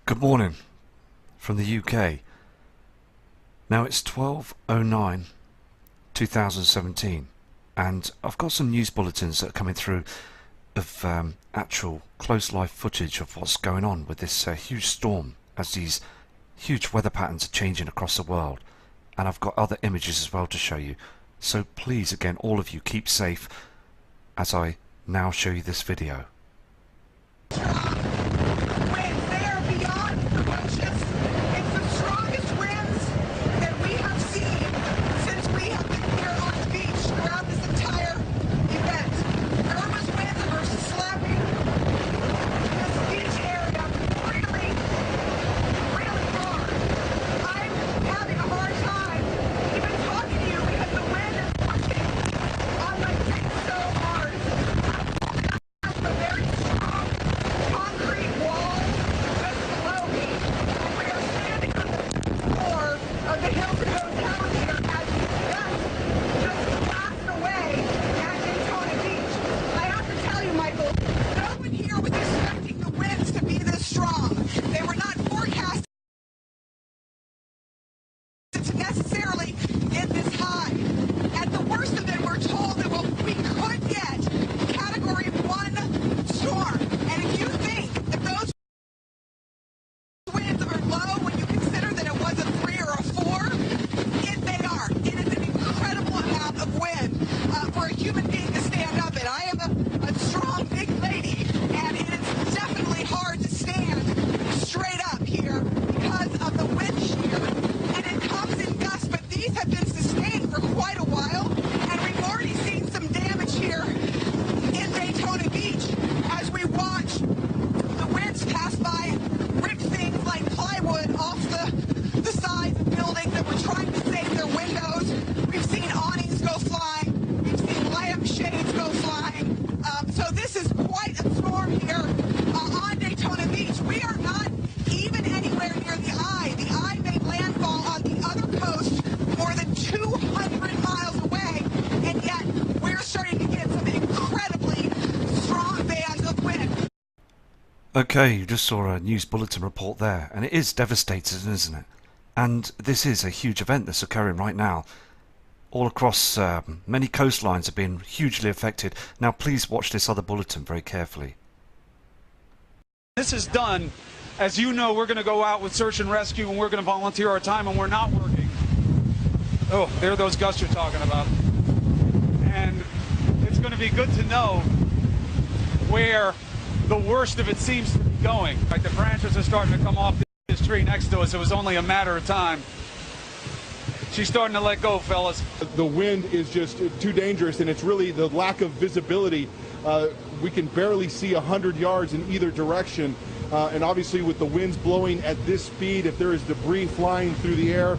Good morning from the UK. Now it's 12:09 2017 and I've got some news bulletins that are coming through of actual close live footage of what's going on with this huge storm as these huge weather patterns are changing across the world, and I've got other images as well to show you. So please, again, all of you, keep safe as I now show you this video. Necessarily get this high. At the worst of it, we're told that we could get Category 1 storm. And if you think that those winds are low when you consider that it was a 3 or a 4, they are. It is an incredible amount of wind for a human being to stand up in. I am a strong, big lady, and it is definitely hard to stand straight up here because of the wind shear. These have been sustained for quite a while, and we've already seen some damage here in Daytona Beach as we watch the winds pass by and rip things like plywood off the sides of buildings that were trying to save their windows. We've seen awnings go flying. We've seen lampshades go flying. So this is quite a storm here on Daytona Beach. We are not even anywhere near the eye. The eye made landfall on the other coast more than 200 miles away, and yet we're starting to get some incredibly strong bands of wind. Okay, you just saw a news bulletin report there, and it is devastating, isn't it? And this is a huge event that's occurring right now. All across many coastlines have been hugely affected. Now please watch this other bulletin very carefully. This is done. As you know, we're going to go out with search and rescue, and we're going to volunteer our time, and we're not working. Oh, there are those gusts you're talking about. And it's going to be good to know where the worst of it seems to be going. Like the branches are starting to come off this tree next to us. It was only a matter of time. She's starting to let go, fellas. The wind is just too dangerous, and it's really the lack of visibility. We can barely see 100 yards in either direction. And obviously with the winds blowing at this speed, if there is debris flying through the air,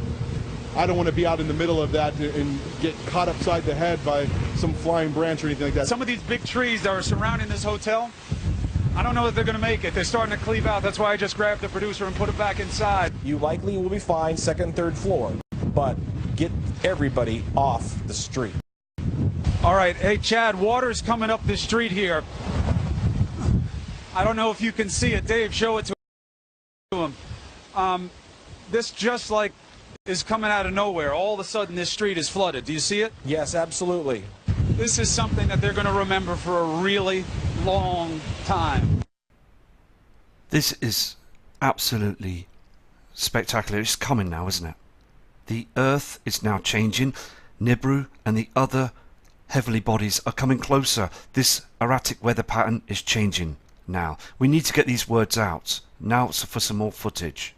I don't want to be out in the middle of that and get caught upside the head by some flying branch or anything like that. Some of these big trees that are surrounding this hotel, I don't know if they're going to make it. They're starting to cleave out. That's why I just grabbed the producer and put it back inside. You likely will be fine second and third floor, but get everybody off the street. All right. Hey, Chad, water's coming up this street here. I don't know if you can see it. Dave, show it to him. This just like is coming out of nowhere. All of a sudden, this street is flooded. Do you see it? Yes, absolutely. This is something that they're going to remember for a really long time. This is absolutely spectacular. It's coming now, isn't it? The Earth is now changing. Nibiru and the other heavenly bodies are coming closer. This erratic weather pattern is changing now. We need to get these words out. Now it's for some more footage.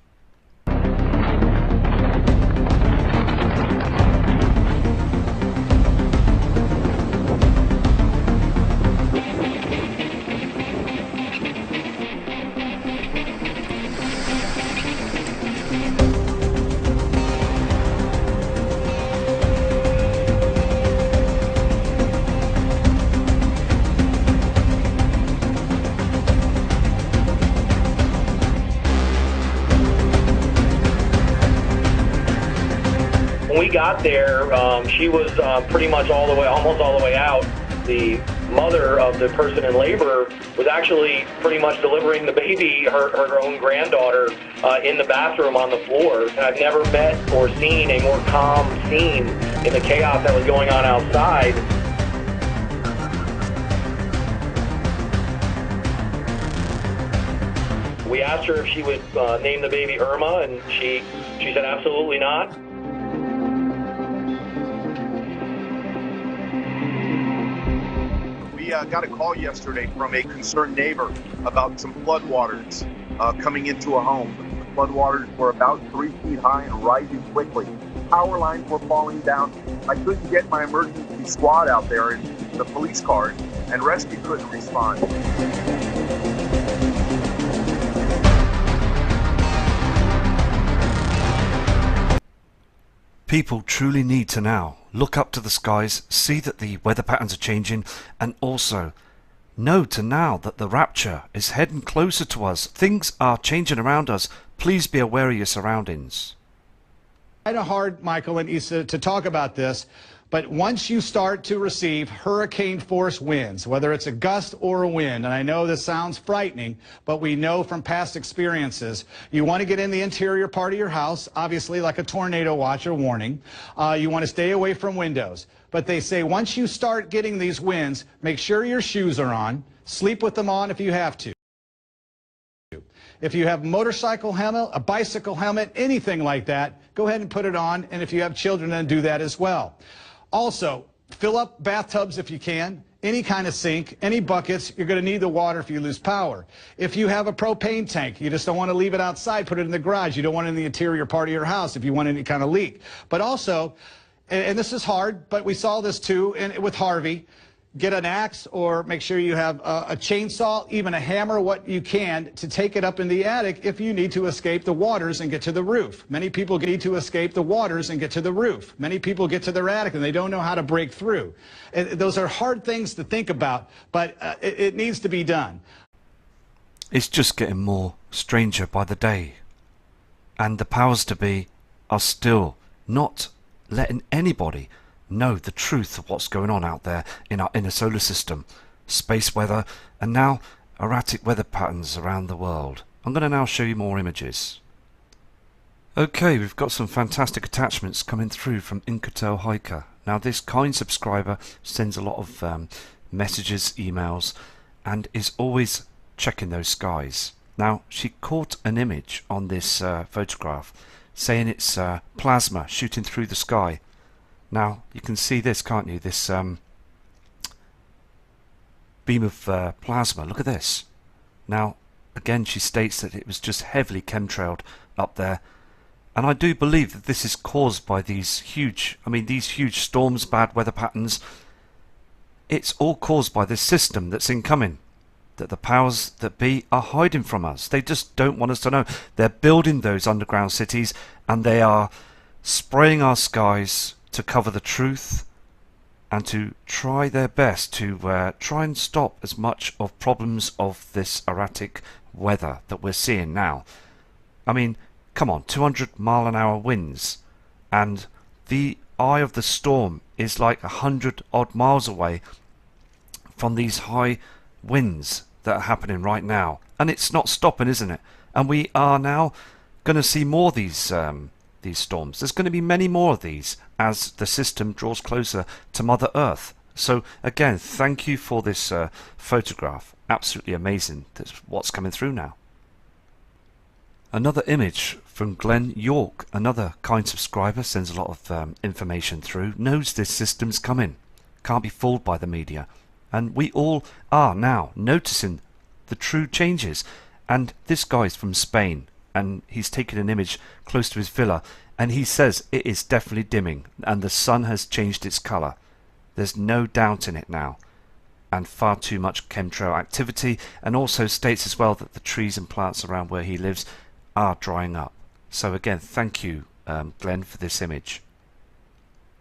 When we got there, she was pretty much almost all the way out. The mother of the person in labor was actually pretty much delivering the baby, her own granddaughter, in the bathroom on the floor. And I've never met or seen a more calm scene in the chaos that was going on outside. We asked her if she would name the baby Irma, and she said absolutely not. We got a call yesterday from a concerned neighbor about some floodwaters coming into a home. The floodwaters were about 3 feet high and rising quickly. Power lines were falling down. I couldn't get my emergency squad out there and the police cars, and rescue couldn't respond. People truly need to now look up to the skies, see that the weather patterns are changing, and also know to now that the rapture is heading closer to us. Things are changing around us. Please be aware of your surroundings. Kind of hard, Michael and Issa, to talk about this, but once you start to receive hurricane force winds, whether it's a gust or a wind, and I know this sounds frightening, but we know from past experiences, you want to get in the interior part of your house, obviously like a tornado watch or warning. You want to stay away from windows. But they say once you start getting these winds, make sure your shoes are on, sleep with them on if you have to. If you have a motorcycle helmet, a bicycle helmet, anything like that, go ahead and put it on. And if you have children, then do that as well. Also, fill up bathtubs if you can, any kind of sink, any buckets. You're going to need the water if you lose power. If you have a propane tank, you just don't want to leave it outside, put it in the garage. You don't want it in the interior part of your house if you want any kind of leak. But also, and this is hard, but we saw this too with Harvey, get an axe or make sure you have a chainsaw, even a hammer, what you can, to take it up in the attic if you need to escape the waters and get to the roof. Many people need to escape the waters and get to the roof. Many people get to their attic and they don't know how to break through. And those are hard things to think about, but it needs to be done. It's just getting more stranger by the day. And the powers to be are still not letting anybody know the truth of what's going on out there in our inner solar system, space weather, and now erratic weather patterns around the world. I'm going to now show you more images. Okay, we've got some fantastic attachments coming through from Incotel Hiker. Now this kind subscriber sends a lot of messages, emails, and is always checking those skies. Now she caught an image on this photograph saying it's plasma shooting through the sky. Now you can see this, can't you? This beam of plasma. Look at this. Now again she states that it was just heavily chemtrailed up there, and I do believe that this is caused by these huge storms, bad weather patterns. It's all caused by this system that's incoming, that the powers that be are hiding from us. They just don't want us to know. They're building those underground cities and they are spraying our skies to cover the truth and to try their best to try and stop as much of problems of this erratic weather that we're seeing now. I mean, come on, 200-mile-an-hour winds, and the eye of the storm is like 100-odd miles away from these high winds that are happening right now, and it's not stopping, isn't it? And we are now going to see more of these storms. There's going to be many more of these as the system draws closer to Mother Earth. So again, thank you for this photograph. Absolutely amazing. That's what's coming through now. Another image from Glenn York, another kind subscriber, sends a lot of information through, knows this system's coming, can't be fooled by the media, and we all are now noticing the true changes. And this guy's from Spain, and he's taken an image close to his villa, and he says it is definitely dimming and the sun has changed its colour. There's no doubt in it now, and far too much chemtrail activity, and also states as well that the trees and plants around where he lives are drying up. So again, thank you Glenn for this image.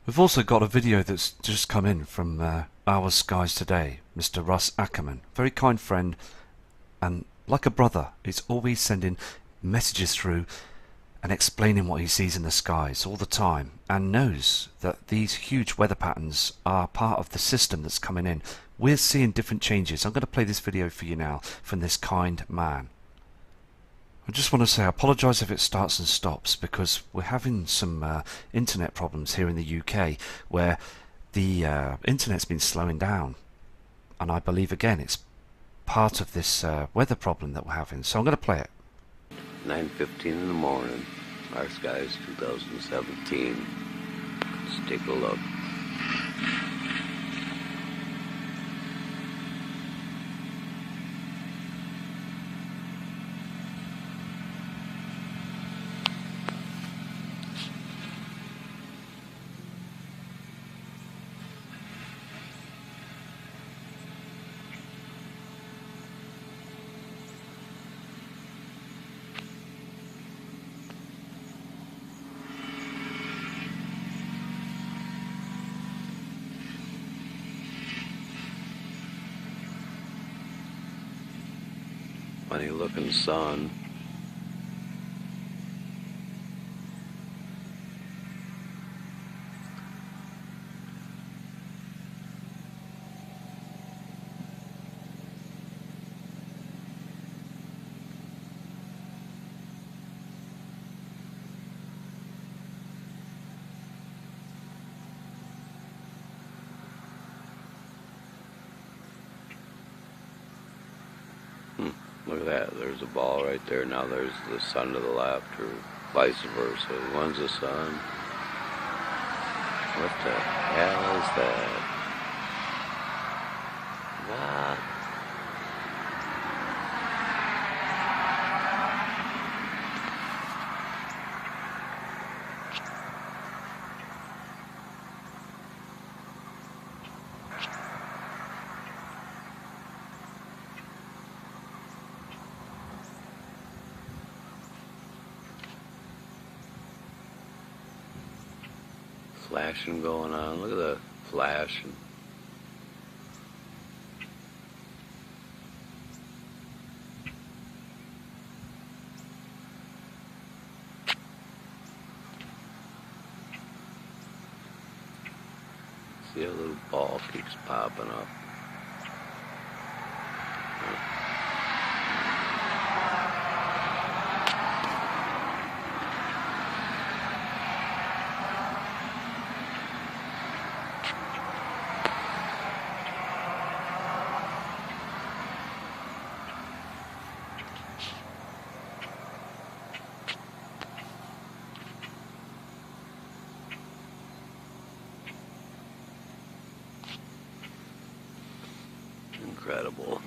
We've also got a video that's just come in from Our Skies Today, Mr. Russ Ackerman, very kind friend, and like a brother, he's always sending messages through and explaining what he sees in the skies all the time, and knows that these huge weather patterns are part of the system that's coming in, we're seeing different changes. I'm going to play this video for you now from this kind man. I just want to say I apologise if it starts and stops, because we're having some internet problems here in the UK where the internet's been slowing down, and I believe again it's part of this weather problem that we're having. So I'm going to play it. 9:15 in the morning, Our Skies 2017. Let's take a look. Funny looking sun. Look at that, there's a ball right there. Now there's the sun to the left, or vice versa. One's the sun. What the hell is that? What? Flashing going on. Look at the flashing. See a little ball keeps popping up. Incredible.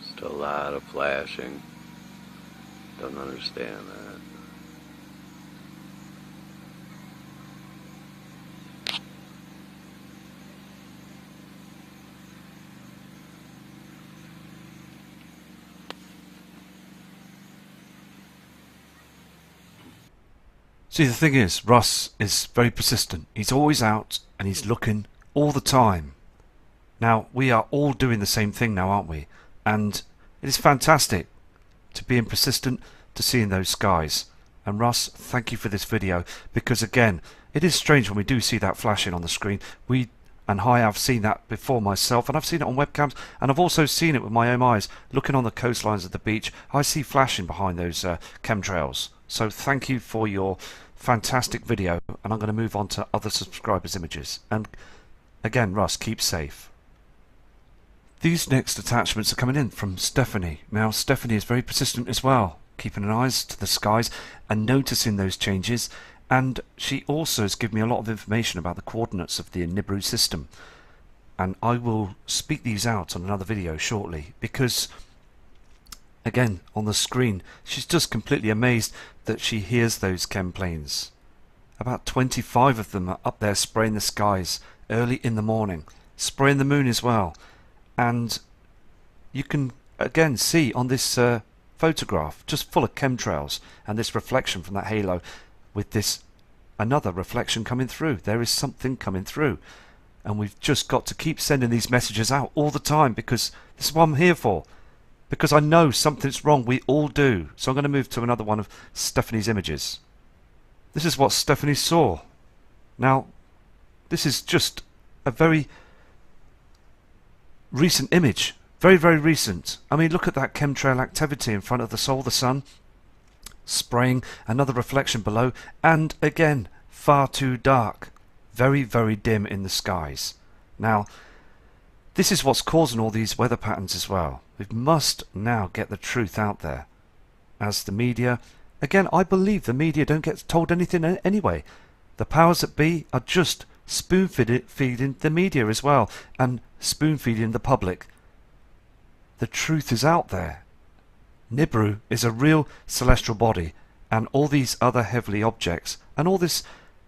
Just a lot of flashing. Don't understand that. See, the thing is, Russ is very persistent. He's always out and he's looking all the time. Now, we are all doing the same thing now, aren't we? And it is fantastic to being persistent, to seeing those skies. And Russ, thank you for this video, because again, it is strange when we do see that flashing on the screen. I've seen that before myself, and I've seen it on webcams, and I've also seen it with my own eyes. Looking on the coastlines of the beach, I see flashing behind those chemtrails. So thank you for your fantastic video, and I'm going to move on to other subscribers' images. And again, Russ, keep safe. These next attachments are coming in from Stephanie. Now, Stephanie is very persistent as well, keeping an eye to the skies and noticing those changes. And she also has given me a lot of information about the coordinates of the Nibiru system. And I will speak these out on another video shortly, because again, on the screen, she's just completely amazed that she hears those chem planes. About 25 of them are up there spraying the skies early in the morning, spraying the moon as well. And you can again see on this photograph, just full of chemtrails and this reflection from that halo, with this another reflection coming through. There is something coming through. And we've just got to keep sending these messages out all the time, because this is what I'm here for. Because I know something's wrong. We all do. So I'm going to move to another one of Stephanie's images. This is what Stephanie saw. Now, this is just a very recent image. Very, very recent. I mean, look at that chemtrail activity in front of the sun. Spraying, another reflection below. And again, far too dark. Very, very dim in the skies. Now, this is what's causing all these weather patterns as well. We must now get the truth out there. As the media, again, I believe the media don't get told anything anyway. The powers that be are just spoon-feeding the media as well, and spoon-feeding the public. The truth is out there. Nibiru is a real celestial body, and all these other heavenly objects, and all this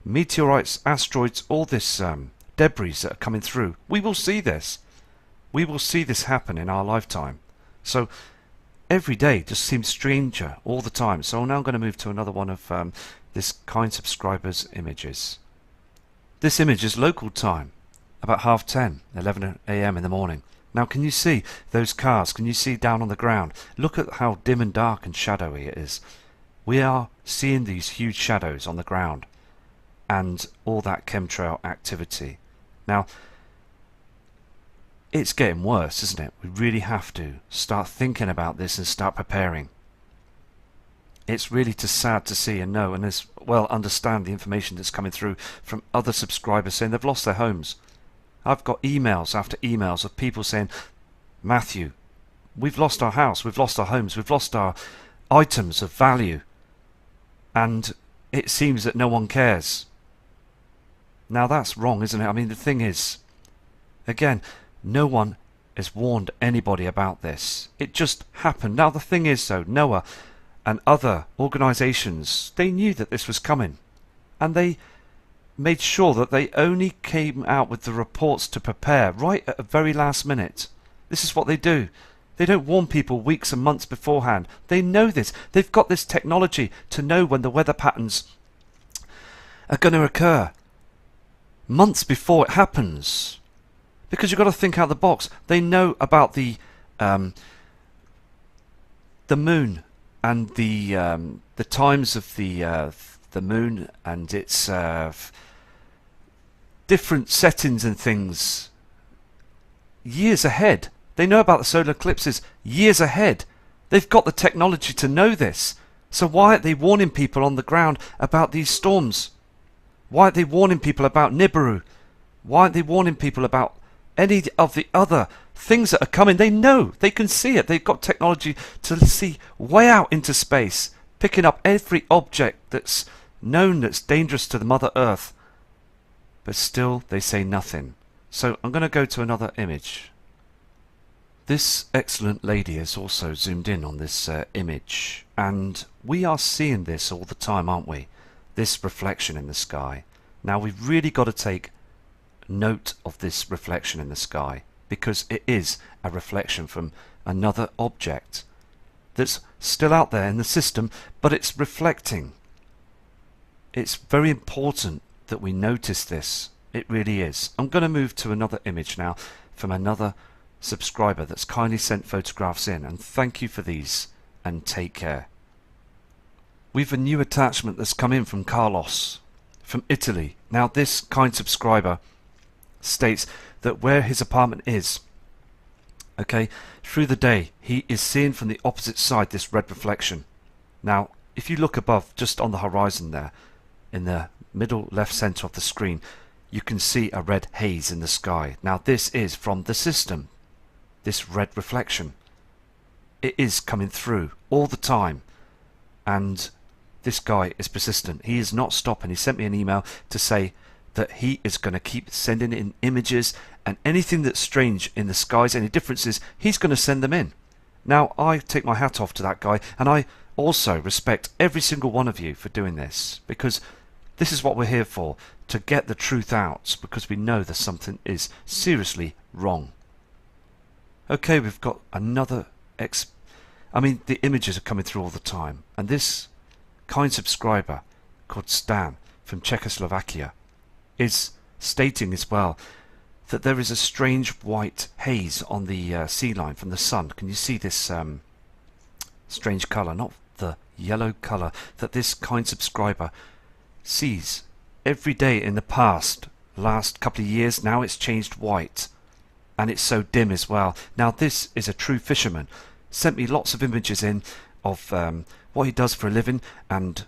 meteorites, asteroids, all this debris that are coming through. We will see this. We will see this happen in our lifetime. So every day just seems stranger all the time. So now I'm going to move to another one of this kind subscriber's images. This image is local time, about 10:30, 11 a.m. in the morning. Now can you see those cars? Can you see down on the ground? Look at how dim and dark and shadowy it is. We are seeing these huge shadows on the ground. And all that chemtrail activity. Now, it's getting worse, isn't it? We really have to start thinking about this and start preparing. It's really too sad to see and know, and as well understand the information that's coming through from other subscribers saying they've lost their homes. I've got emails after emails of people saying, Matthew, we've lost our house, we've lost our homes, we've lost our items of value. And it seems that no one cares. Now that's wrong, isn't it? I mean, the thing is, again, no one has warned anybody about this. It just happened. Now the thing is, though, NOAA and other organisations, they knew that this was coming. And they made sure that they only came out with the reports to prepare right at the very last minute. This is what they do. They don't warn people weeks and months beforehand. They know this. They've got this technology to know when the weather patterns are going to occur. Months before it happens, because you've got to think out the box. They know about the moon and the times of the moon and its different settings and things years ahead. They know about the solar eclipses years ahead. They've got the technology to know this. So why aren't they warning people on the ground about these storms? Why aren't they warning people about Nibiru? Why aren't they warning people about any of the other things that are coming? They know. They can see it. They've got technology to see way out into space, picking up every object that's known that's dangerous to the Mother Earth. But still, they say nothing. So I'm going to go to another image. This excellent lady has also zoomed in on this image. And we are seeing this all the time, aren't we? This reflection in the sky. Now we've really got to take note of this reflection in the sky, because it is a reflection from another object that's still out there in the system, but it's reflecting. It's very important that we notice this. It really is. I'm going to move to another image now from another subscriber that's kindly sent photographs in, and thank you for these, and take care. We've a new attachment that's come in from Carlos from Italy. Now this kind subscriber states that where his apartment is, okay, through the day he is seeing from the opposite side this red reflection. Now if you look above, just on the horizon there, in the middle left center of the screen, you can see a red haze in the sky. Now this is from the system, this red reflection. It is coming through all the time, and this guy is persistent. He is not stopping. He sent me an email to say that he is going to keep sending in images, and anything that's strange in the skies, any differences, he's going to send them in. Now I take my hat off to that guy, and I also respect every single one of you for doing this, because this is what we're here for, to get the truth out, because we know that something is seriously wrong. Okay, we've got another the images are coming through all the time, and this kind subscriber called Stan from Czechoslovakia is stating as well that there is a strange white haze on the sea line from the sun. Can you see this strange colour, not the yellow colour that this kind subscriber sees every day in the last couple of years? Now it's changed white, and it's so dim as well. Now this is a true fisherman. Sent me lots of images in of what he does for a living, and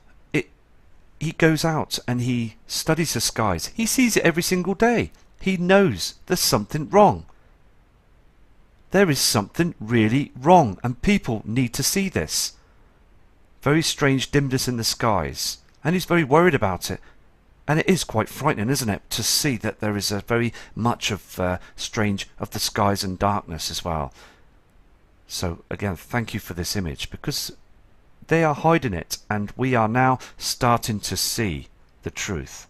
he goes out and he studies the skies. He sees it every single day. He knows there's something wrong. There is something really wrong, and people need to see this. Very strange dimness in the skies, and he's very worried about it. And it is quite frightening, isn't it, to see that there is a very much of strange of the skies and darkness as well. So again, thank you for this image, because they are hiding it, and we are now starting to see the truth.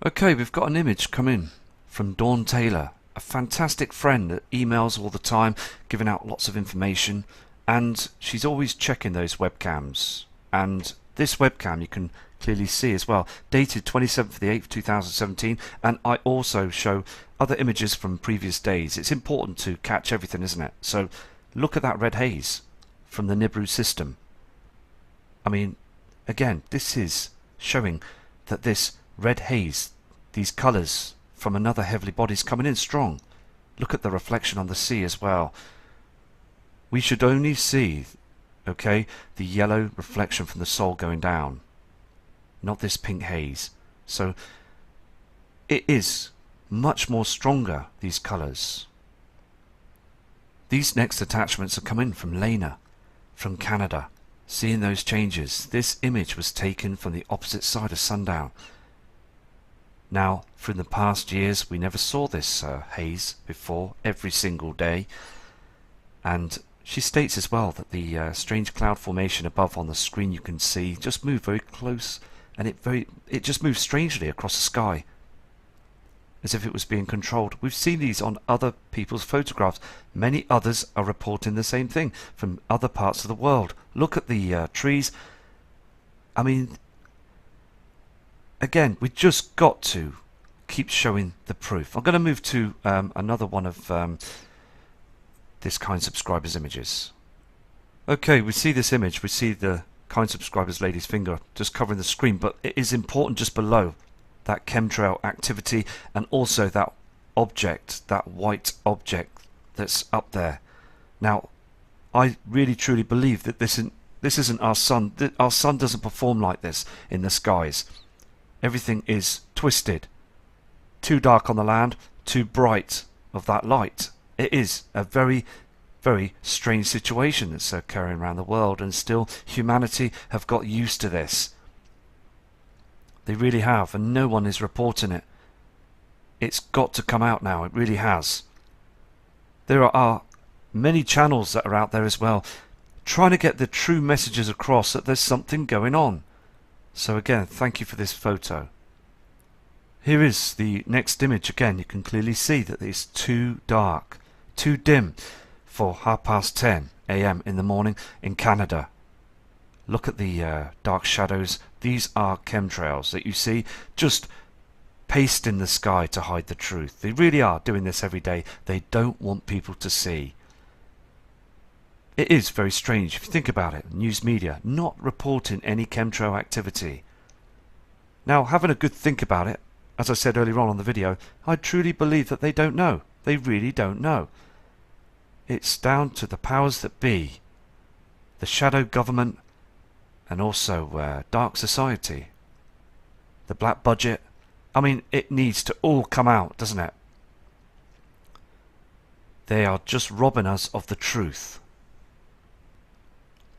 Okay, we've got an image come in from Dawn Taylor, a fantastic friend that emails all the time, giving out lots of information, and she's always checking those webcams. And this webcam you can clearly see as well, dated 27th of the 8th 2017, and I also show other images from previous days. It's important to catch everything, isn't it? So look at that red haze from the Nibiru system. I mean, again, this is showing that this red haze, these colours from another heavenly body is coming in strong. Look at the reflection on the sea as well. We should only see, okay, the yellow reflection from the Sol going down, not this pink haze. So it is much more stronger, these colours. These next attachments are coming from Lena from Canada. Seeing those changes, this image was taken from the opposite side of sundown. Now, from the past years, we never saw this haze before, every single day. And she states as well that the strange cloud formation above on the screen you can see just moved very close, and it just moved strangely across the sky, as if it was being controlled. We've seen these on other people's photographs. Many others are reporting the same thing from other parts of the world. Look at the trees. I mean, again, we just got to keep showing the proof. I'm going to move to another one of this kind subscriber's images. Okay, we see this image. We see the kind subscriber's lady's finger just covering the screen, but it is important just below that chemtrail activity, and also that object, that white object that's up there. Now, I really truly believe that this isn't our sun. Our sun doesn't perform like this in the skies. Everything is twisted. Too dark on the land, too bright of that light. It is a very, very strange situation that's occurring around the world, and still humanity have got used to this. They really have, and no one is reporting it. It's got to come out now, it really has. There are many channels that are out there as well, trying to get the true messages across that there's something going on. So again, thank you for this photo. Here is the next image. Again, you can clearly see that it's too dark, too dim for 10:30 AM in the morning in Canada. Look at the dark shadows. These are chemtrails that you see just paste in the sky to hide the truth. They really are doing this every day. They don't want people to see. It is very strange if you think about it. News media not reporting any chemtrail activity. Now, having a good think about it, as I said earlier on the video, I truly believe that they don't know. They really don't know. It's down to the powers that be, the shadow government, and also dark society, the black budget. I mean, it needs to all come out, doesn't it? They are just robbing us of the truth.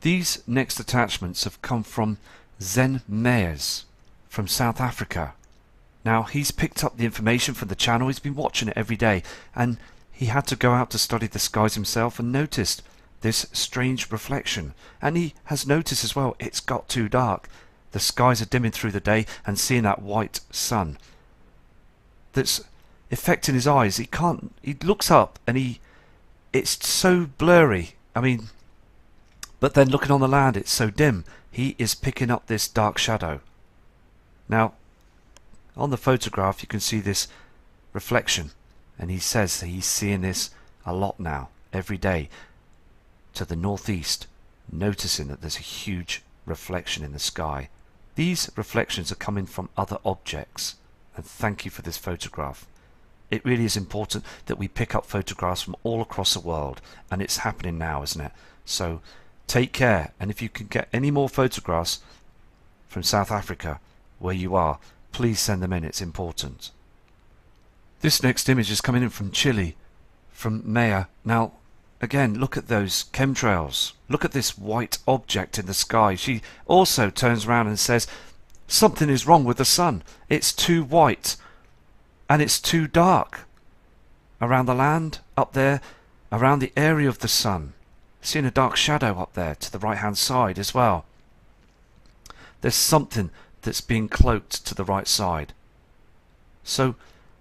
These next attachments have come from Zen Meyers from South Africa. Now, he's picked up the information from the channel. He's been watching it every day, and he had to go out to study the skies himself and noticed this strange reflection. And he has noticed as well, it's got too dark. The skies are dimming through the day, and seeing that white sun that's affecting his eyes. He looks up and it's so blurry. I mean, but then looking on the land, it's so dim. He is picking up this dark shadow. Now, on the photograph you can see this reflection, and he says that he's seeing this a lot now, every day, to the northeast, noticing that there's a huge reflection in the sky. These reflections are coming from other objects, and thank you for this photograph. It really is important that we pick up photographs from all across the world, and it's happening now, isn't it? So take care, and if you can get any more photographs from South Africa where you are, please send them in, it's important. This next image is coming in from Chile, from Maya. Now again, look at those chemtrails, look at this white object in the sky. She also turns around and says something is wrong with the sun, it's too white and it's too dark around the land up there, around the area of the sun. Seeing a dark shadow up there to the right hand side as well. There's something that's being cloaked to the right side. So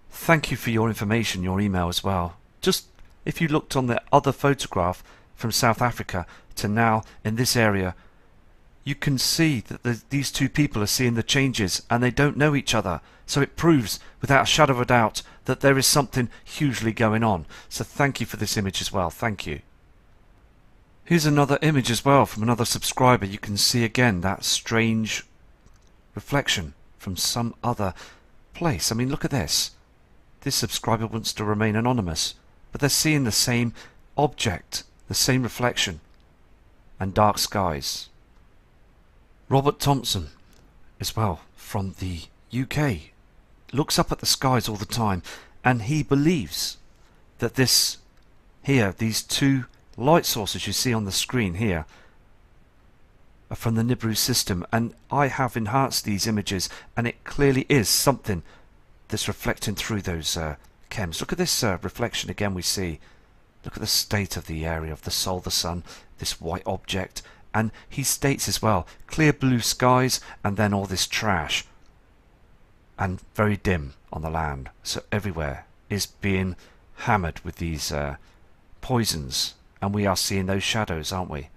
thank you for your information, your email as well. Just if you looked on the other photograph from South Africa to now in this area, you can see that these two people are seeing the changes and they don't know each other. So it proves without a shadow of a doubt that there is something hugely going on. So thank you for this image as well. Thank you. Here's another image as well from another subscriber. You can see again that strange reflection from some other place. I mean, look at this. This subscriber wants to remain anonymous, but they're seeing the same object, the same reflection, and dark skies. Robert Thompson as well from the UK looks up at the skies all the time, and he believes that these two light sources you see on the screen here are from the Nibiru system, and I have enhanced these images and it clearly is something that's reflecting through those chems. Look at this reflection again we see. Look at the state of the area of the Sol, the sun, this white object, and he states as well, clear blue skies and then all this trash, and very dim on the land. So everywhere is being hammered with these poisons, and we are seeing those shadows, aren't we?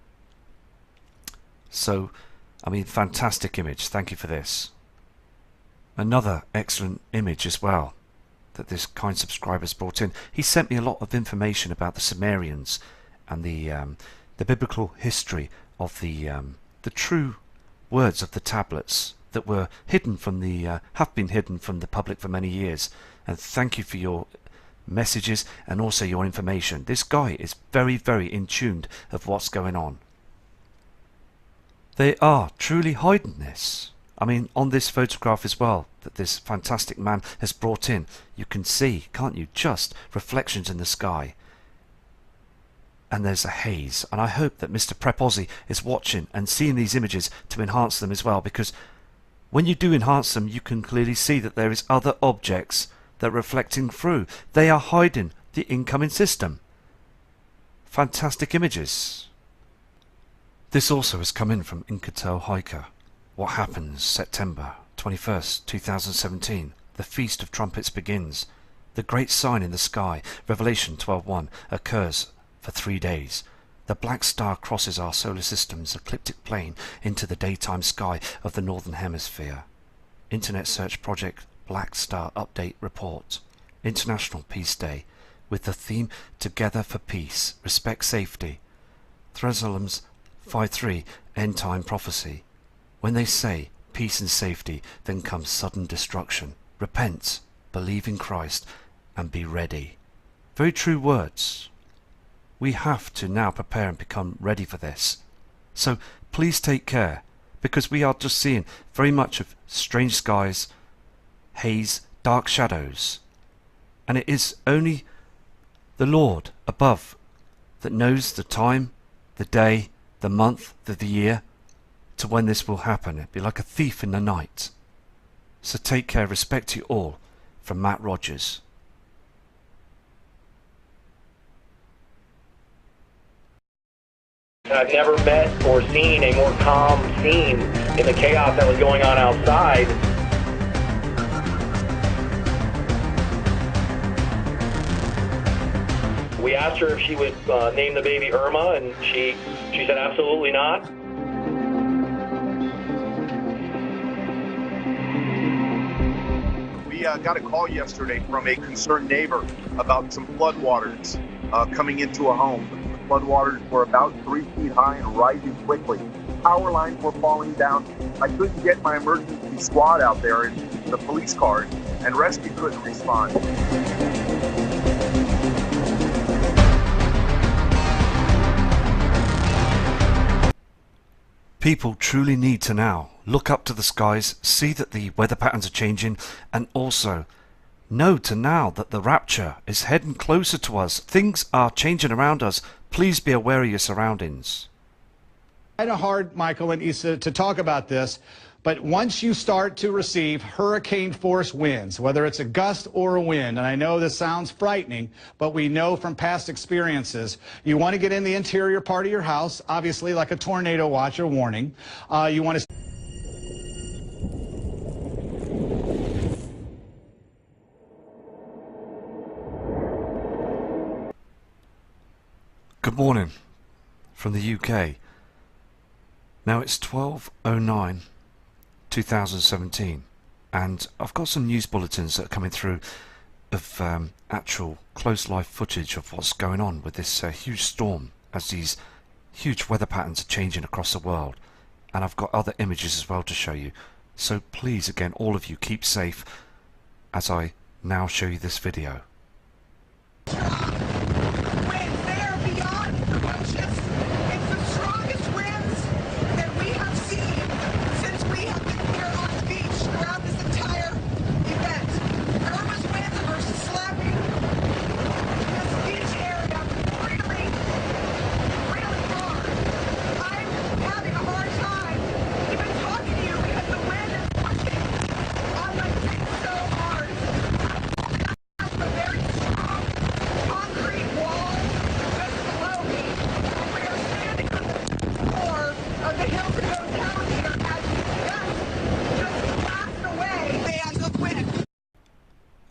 So, I mean, fantastic image. Thank you for this. Another excellent image as well that this kind subscriber's brought in. He sent me a lot of information about the Sumerians and the biblical history of the true words of the tablets that were hidden from have been hidden from the public for many years. And thank you for your messages and also your information. This guy is very, very in tune of what's going on. They are truly hiding this. I mean, on this photograph as well that this fantastic man has brought in, you can see, can't you, just reflections in the sky. And there's a haze, and I hope that Mr. Prep Aussie is watching and seeing these images to enhance them as well, because when you do enhance them you can clearly see that there is other objects that are reflecting through. They are hiding the incoming system. Fantastic images. This also has come in from Inkatel Hiker. What happens? September 21st, 2017. The Feast of Trumpets begins. The great sign in the sky, Revelation 12:1, occurs for 3 days. The black star crosses our solar system's ecliptic plane into the daytime sky of the Northern Hemisphere. Internet search project Black Star Update Report. International Peace Day, with the theme Together for Peace, Respect Safety. Thresalim's 5:3 End Time Prophecy. When they say peace and safety, then comes sudden destruction. Repent, believe in Christ, and be ready. Very true words. We have to now prepare and become ready for this. So please take care, because we are just seeing very much of strange skies, haze, dark shadows, and it is only the Lord above that knows the time, the day, the month, the year to when this will happen. It'd be like a thief in the night. So take care. Respect to you all. From Matt Rogers. I've never met or seen a more calm scene in the chaos that was going on outside. We asked her if she would name the baby Irma, and she said absolutely not. got a call yesterday from a concerned neighbor about some floodwaters coming into a home. The floodwaters were about 3 feet high and rising quickly. Power lines were falling down. I couldn't get my emergency squad out there in the police cars, and rescue couldn't respond. People truly need to now look up to the skies, see that the weather patterns are changing, and also know to now that the rapture is heading closer to us. Things are changing around us. Please be aware of your surroundings. Kind of hard, Michael and Issa, to talk about this, but once you start to receive hurricane force winds, whether it's a gust or a wind, and I know this sounds frightening, but we know from past experiences, you want to get in the interior part of your house, obviously like a tornado watch or warning. You want to Good morning from the UK. Now it's 12:09, 2017, and I've got some news bulletins that are coming through of actual close live footage of what's going on with this huge storm as these huge weather patterns are changing across the world. And I've got other images as well to show you. So please, again, all of you, keep safe as I now show you this video.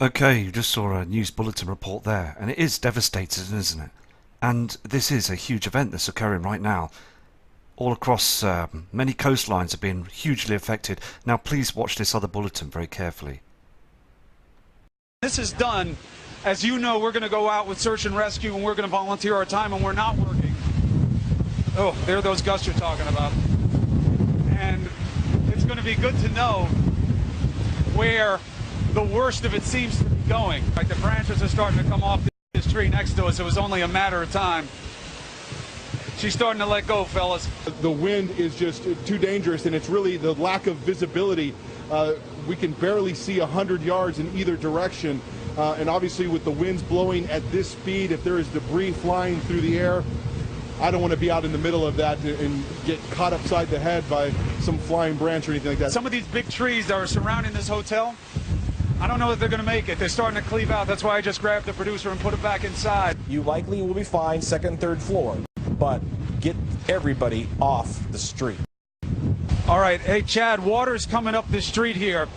Okay, you just saw a news bulletin report there, and it is devastating, isn't it? And this is a huge event that's occurring right now. All across many coastlines have been hugely affected. Now please watch this other bulletin very carefully. This is done. As you know, we're going to go out with search and rescue, and we're going to volunteer our time, and we're not working. Oh, there are those gusts you're talking about. And it's going to be good to know where the worst of it seems to be going. Like the branches are starting to come off this tree next to us. It was only a matter of time. She's starting to let go, fellas. The wind is just too dangerous, and it's really the lack of visibility. We can barely see 100 yards in either direction. And obviously with the winds blowing at this speed, if there is debris flying through the air, I don't want to be out in the middle of that and get caught upside the head by some flying branch or anything like that. Some of these big trees that are surrounding this hotel, I don't know if they're going to make it. They're starting to cleave out. That's why I just grabbed the producer and put it back inside. You likely will be fine second, third floor, but get everybody off the street. All right. Hey, Chad, water's coming up this street here.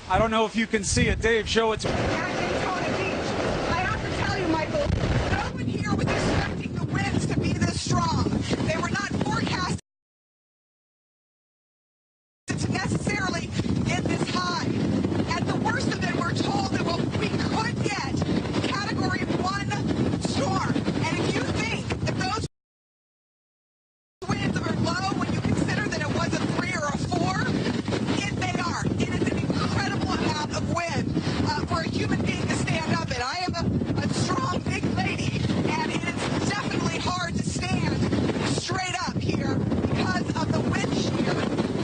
I don't know if you can see it. Dave, show it to me. Daytona Beach. I have to tell you, Michael, no one here was expecting the winds to be this strong. They were not forecasted to necessarily get this high. And the worst of it, we're told that we could get Category 1 storm. And if you think that those winds are low when you consider that it was a 3 or a 4, they are. It is an incredible amount of wind for a human being to stand up in. I am a strong, big lady, and it is definitely hard to stand straight up here because of the wind shear.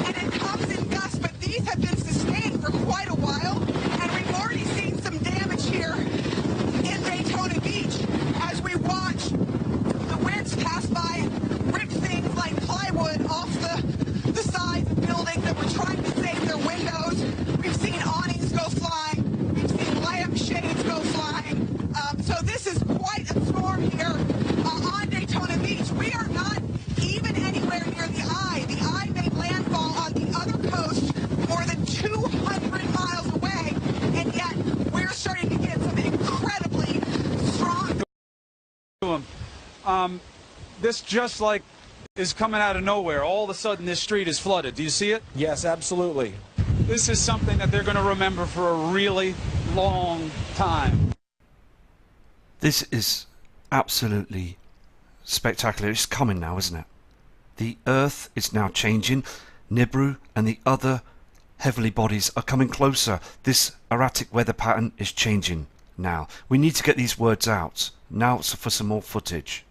And it comes in gusts, but these have been sustained for quite a while, and we've already seen some damage here in Daytona Beach as we watch the winds pass by, rip things like plywood off the sides of buildings that were trying to save their windows. We've seen awnings go flying. We've seen lampshades go flying. So this is quite a storm here on Daytona Beach. We are not even anywhere near the eye. The eye made landfall on the other coast more than 200 miles away, and yet we're starting to get some incredibly strong. This just like is coming out of nowhere. All of a sudden, this street is flooded. Do you see it? Yes, absolutely. This is something that they're going to remember for a really long time. This is absolutely spectacular. It's coming now, isn't it? The Earth is now changing. Nibiru and the other heavenly bodies are coming closer. This erratic weather pattern is changing now. We need to get these words out. Now it's for some more footage.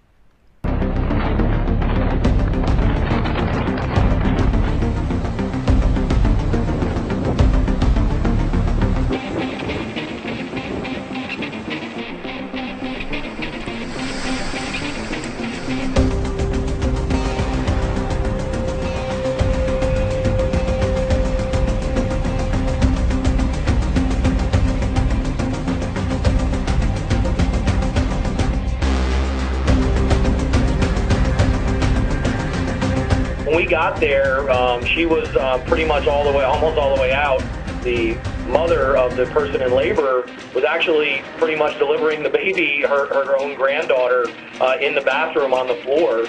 When we got there, she was pretty much almost all the way out. The mother of the person in labor was actually pretty much delivering the baby, her own granddaughter, in the bathroom on the floor.